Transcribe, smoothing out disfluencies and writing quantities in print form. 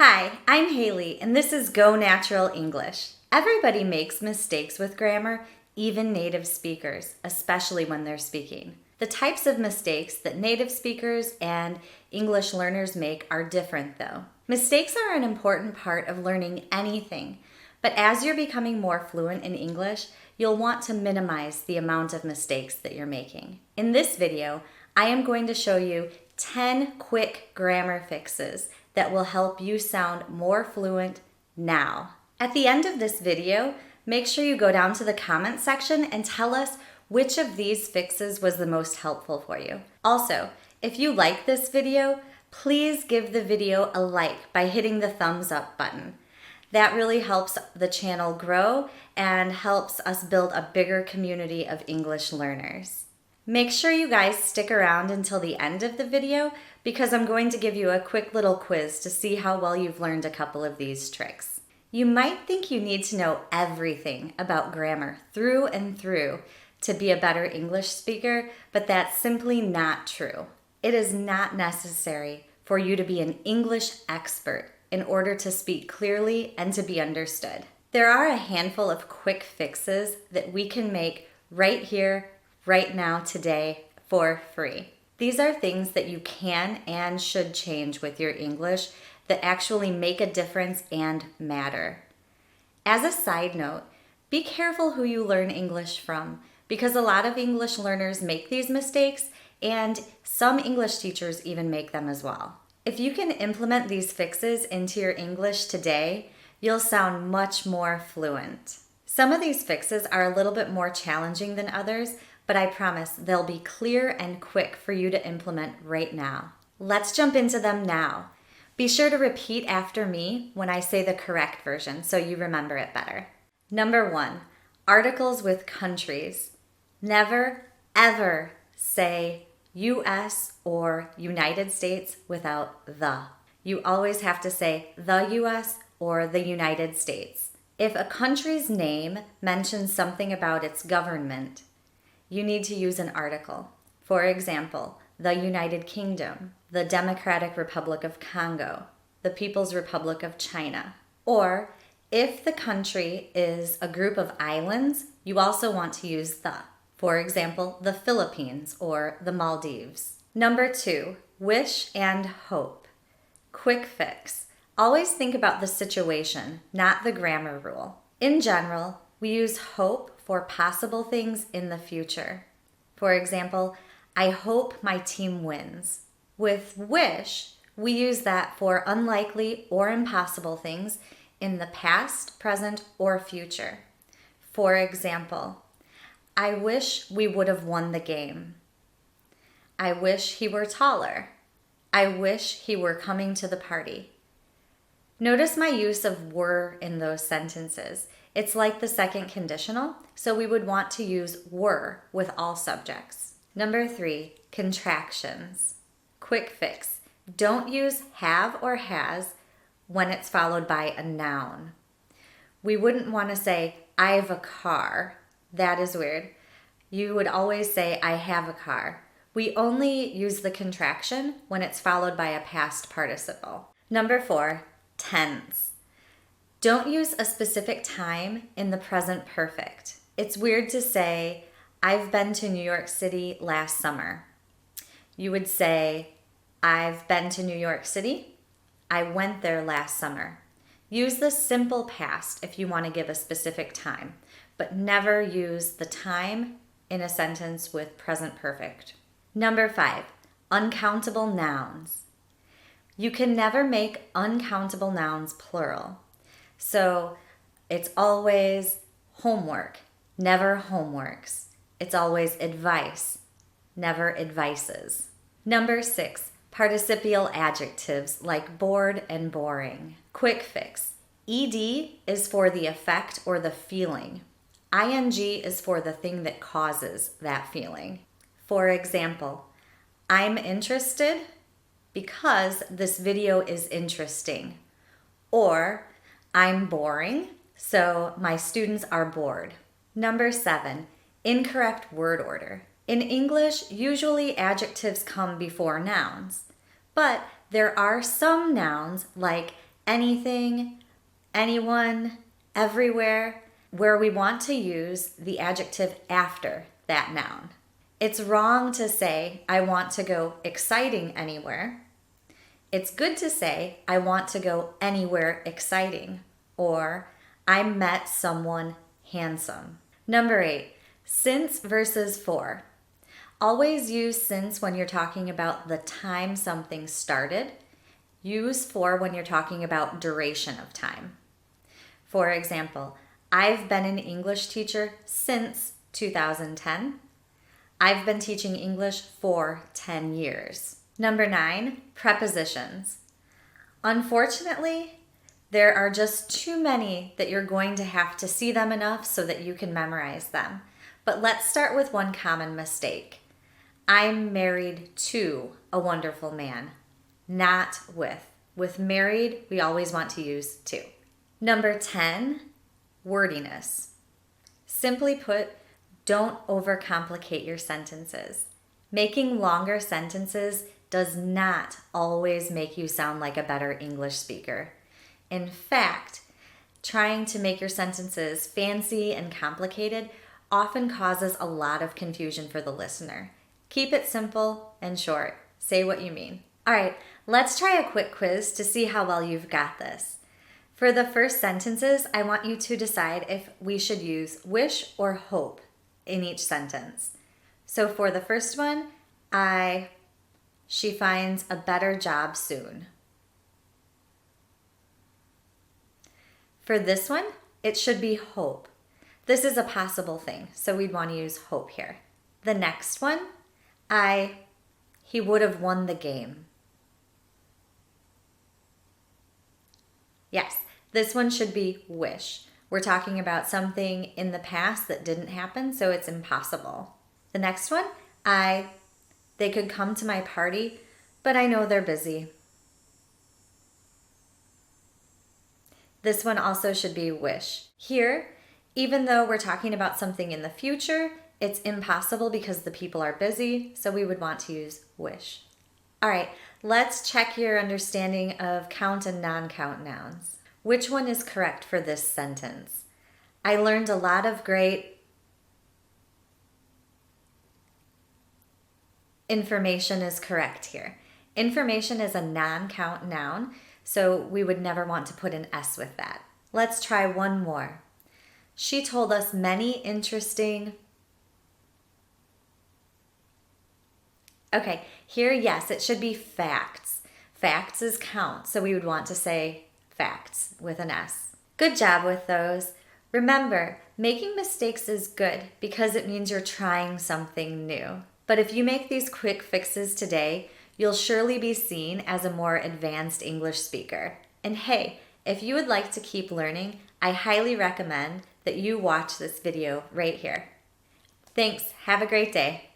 Hi, I'm Haley, and this is Go Natural English. Everybody makes mistakes with grammar, even native speakers, especially when they're speaking. The types of mistakes that native speakers and English learners make are different, though. Mistakes are an important part of learning anything, but as you're becoming more fluent in English, you'll want to minimize the amount of mistakes that you're making. In this video, I am going to show you 10 quick grammar fixes that will help you sound more fluent now. At the end of this video, make sure you go down to the comment section and tell us which of these fixes was the most helpful for you. Also, if you like this video, please give the video a like by hitting the thumbs up button. That really helps the channel grow and helps us build a bigger community of English learners. Make sure you guys stick around until the end of the video because I'm going to give you a quick little quiz to see how well you've learned a couple of these tricks. You might think you need to know everything about grammar through and through to be a better English speaker, but that's simply not true. It is not necessary for you to be an English expert in order to speak clearly and to be understood. There are a handful of quick fixes that we can make right here, right now, today, for free. These are things that you can and should change with your English that actually make a difference and matter. As a side note, be careful who you learn English from because a lot of English learners make these mistakes and some English teachers even make them as well. If you can implement these fixes into your English today, you'll sound much more fluent. Some of these fixes are a little bit more challenging than others, but I promise they'll be clear and quick for you to implement right now. Let's jump into them now. Be sure to repeat after me when I say the correct version so you remember it better. Number 1, articles with countries. Never, ever say US or United States without the. You always have to say the US or the United States. If a country's name mentions something about its government, you need to use an article. For example, the United Kingdom, the Democratic Republic of Congo, the People's Republic of China. Or if the country is a group of islands, you also want to use the. For example, the Philippines or the Maldives. Number 2, wish and hope. Quick fix. Always think about the situation, not the grammar rule. In general, we use hope for possible things in the future. For example, I hope my team wins. With wish, we use that for unlikely or impossible things in the past, present, or future. For example, I wish we would have won the game. I wish he were taller. I wish he were coming to the party. Notice my use of were in those sentences. It's like the second conditional, so we would want to use were with all subjects. Number 3, contractions. Quick fix. Don't use have or has when it's followed by a noun. We wouldn't want to say, I've a car. That is weird. You would always say, I have a car. We only use the contraction when it's followed by a past participle. Number 4, tense. Don't use a specific time in the present perfect. It's weird to say, I've been to New York City last summer. You would say, I've been to New York City. I went there last summer. Use the simple past if you want to give a specific time, but never use the time in a sentence with present perfect. Number 5, uncountable nouns. You can never make uncountable nouns plural. So it's always homework, never homeworks. It's always advice, never advices. Number 6, participial adjectives like bored and boring. Quick fix. ED is for the effect or the feeling. ING is for the thing that causes that feeling. For example, I'm interested because this video is interesting. Or I'm boring, so my students are bored. Number 7, incorrect word order. In English, usually adjectives come before nouns, but there are some nouns like anything, anyone, everywhere, where we want to use the adjective after that noun. It's wrong to say, I want to go exciting anywhere. It's good to say, I want to go anywhere exciting, or I met someone handsome. Number 8, since versus for. Always use since when you're talking about the time something started. Use for when you're talking about duration of time. For example, I've been an English teacher since 2010. I've been teaching English for 10 years. Number 9, prepositions. Unfortunately, there are just too many that you're going to have to see them enough so that you can memorize them. But let's start with one common mistake. I'm married to a wonderful man, not with. With married, we always want to use to. Number 10, wordiness. Simply put, don't overcomplicate your sentences. Making longer sentences does not always make you sound like a better English speaker. In fact, trying to make your sentences fancy and complicated often causes a lot of confusion for the listener. Keep it simple and short. Say what you mean. All right, let's try a quick quiz to see how well you've got this. For the first sentences, I want you to decide if we should use wish or hope in each sentence. So for the first one, she finds a better job soon. For this one, it should be hope. This is a possible thing, so we'd want to use hope here. The next one, he would have won the game. Yes, this one should be wish. We're talking about something in the past that didn't happen, so it's impossible. The next one, they could come to my party, but I know they're busy. This one also should be wish. Here, even though we're talking about something in the future, it's impossible because the people are busy, so we would want to use wish. All right, let's check your understanding of count and non-count nouns. Which one is correct for this sentence? I learned a lot of great information is correct here. Information is a non-count noun, so we would never want to put an S with that. Let's try one more. She told us many interesting... Okay, here, yes, it should be facts. Facts is count, so we would want to say facts with an S. Good job with those. Remember, making mistakes is good because it means you're trying something new. But if you make these quick fixes today, you'll surely be seen as a more advanced English speaker. And hey, if you would like to keep learning, I highly recommend that you watch this video right here. Thanks. Have a great day.